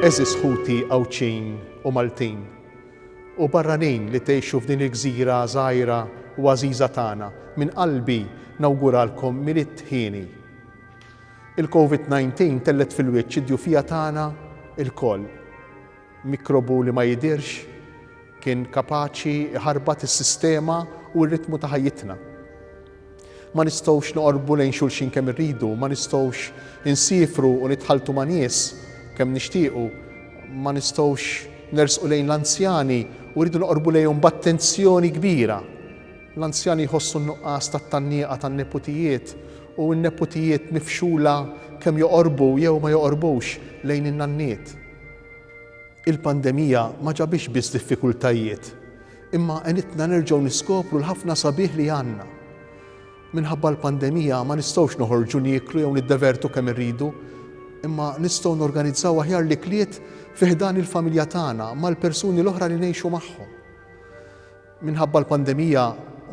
Eżis Ħuti Awċin u Maltin u barranin li tgħixu f'din il-gżira żgħira u għażiża tagħna, minn qalbi nawguralkom miliet ħieni. Il-COVID-19 tellet fil-wiċċ id-djufija tagħna il-koll. Mikrobu li ma jidirx kien kapaċi ħarbat is-sistema u r-ritmu ta' ħajjitna. Ma nistgħux noqorbu lejn xulxin kemm irridu, ma nistgħux insifru u nitħaltu ma' nies kemm nixtiequ, ma nistgħux nersqu lejn l-anzjani u rridu noqorbu lejhom b'attenzjoni kbira. L-anzjani jħossu n-nuqqas tat-tannieqa tan-neputijiet u n-neputijiet mifxula kemm joqorbu jew ma joqorbux lejn in-nanniet. Il-pandemija ma ġabix biss diffikultajiet, imma għenitna nerġgħu niskopru l-ħafna sabiħ li għandna. Minħabba l-pandemija ma nistgħux noħorġu nieklu jew niddevertu kemm irridu, imma nistgħu norganizzaw aħjar l-ikliet fi ħdan il-familja tagħna mal-persuni l-oħra li ngħixu magħhom. Minħabba l-pandemija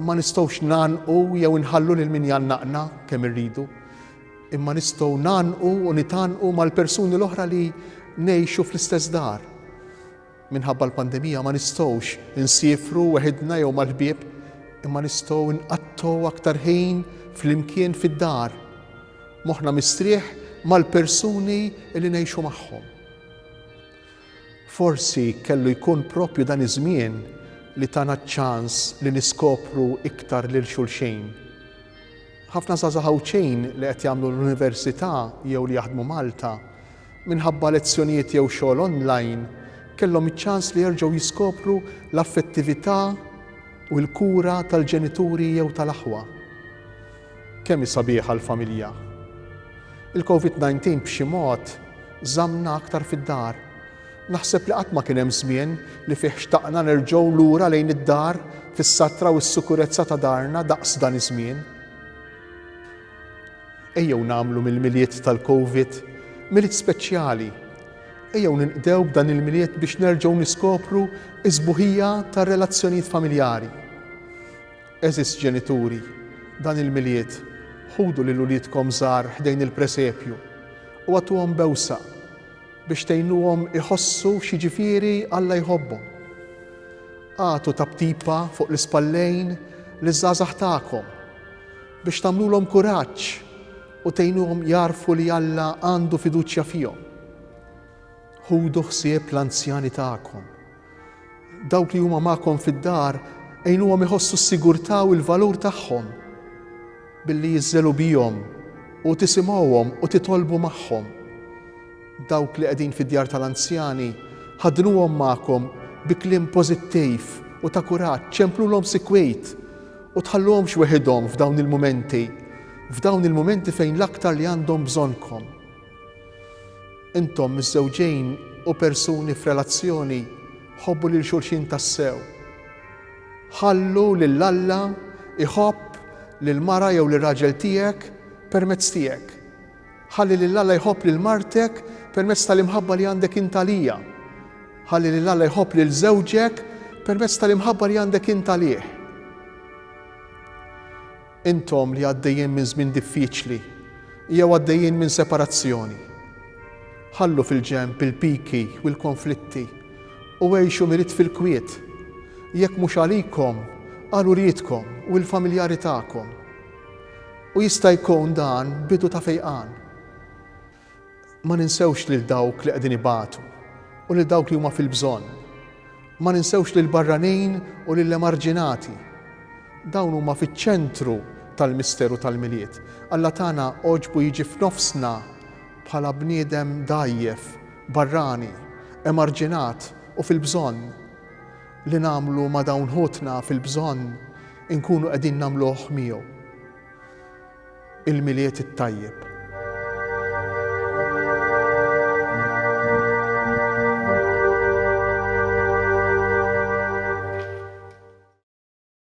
ma nistgħux nagħnqu jew inħallu lil min jannaqna kemm irridu, imma nistgħu nagħnqu u nitgħanqu mal-persuni l-oħra li ngħixu fl-istess dar. Minħabba l-pandemija ma nistgħux insifru weħidna jew mal-ħbieb, imma nistgħu nqattgħu aktar ħin flimkien fid-dar, moħħna mistrieħ mal-persuni li ngħixu magħhom. Forsi kellu jkun proprju dan iż-żmien li tana ċ-ċans li niskopru iktar lil xulxejn. Ħafna żgħażagħ Awċin li qed jagħmlu l-università jew li jaħdmu Malta minħabba lezzjonijiet jew xogħol online kellhom iċ-ċans li jerġgħu jiskopru l-affettività u l-kura tal-ġenituri jew tal-aħwa. Kemm hi sabiħa l-familja. Il-COVID-19 b'xi mod żammna aktar fid-dar. Naħseb li qatt ma kien hemm żmien li fih xtaqna nerġgħu lura lejn id-dar fis-satra u s-sikurezza ta' darna daqs dan iż-żmien. Ejjew nagħmlu mill-miliet tal-COVID miliet speċjali. Ejjew ninqdew b'dan il-miliet biex nerġgħu niskopru s-sbuħija tar-relazzjonijiet familjari. Eżis ġenituri, dan il-miliet ħudu lil uliedkom żgħar ħdejn il-presepju u għatuhom bewsa biex tgħinuhom iħossu x'jiġifieri Alla jħobbhom. Għatu tabtipa fuq l-ispallejn liż-żgħażagħ tagħkom biex tagħmluhom kuraġġ u tgħinuhom jarfu li Alla għandu fiduċja fihom. Ħudu ħsieb l-anzjani tagħkom. Dawk li huma magħkom fid-dar għejnuhom iħossu s-sigurtà u l-valur tagħhom billi jiżżelu bihom u tisimgħuhom u titolbu magħhom. Dawk li qegħdin fid-djar tal-anzjani ħaddnuhom magħkom bi kliem pożittiv u ta' kuraġġ, ċemplulhom sikwejt u tħalluhomx weħidhom f'dawn il-mumenti fejn l-aktar li għandhom bżonnkom. Intom miż-żewġejn u persuni f'relazzjoni ħobbu lil xulxin tassew. Ħallu lil Alla iħobb lil mara jew lir raġel tiegħek permezz tiegħek. Ħalli lil Alla jħobb lil martek permezz tal-imħabba li għandek int għalija. Ħalli lil Alla jħobb lil żewġek permezz tal-imħabba li għandek int għalih. Intom li għaddejjin minn żmien diffiċli jew għaddejjin minn separazzjoni. Ħallu fil-ġenb il-piki u l-konflitti u għejxu miliet fil-kwiet. Jekk mhux għalikom, għal uriedkom u l-familjari tagħkom. U jista' jkun dan bidu ta' fejqan. Ma ninsewx lil dawk li qegħdin ibatu u lil dawk li huma fil-bżonn. Ma ninsewx lil barranin u lil emarġinati. Dawn huma fiċ-ċentru tal-misteru tal-miliet. Alla tagħna oġbu jiġi f'nofsna bħala bniedem dajjef, barrani, emarġinat u fil-bżonn li nagħmlu ma' dawn ħutna fil-bżonn inkunu qegħdin nagħmluh miegħu. Il-miliet it-tajjeb.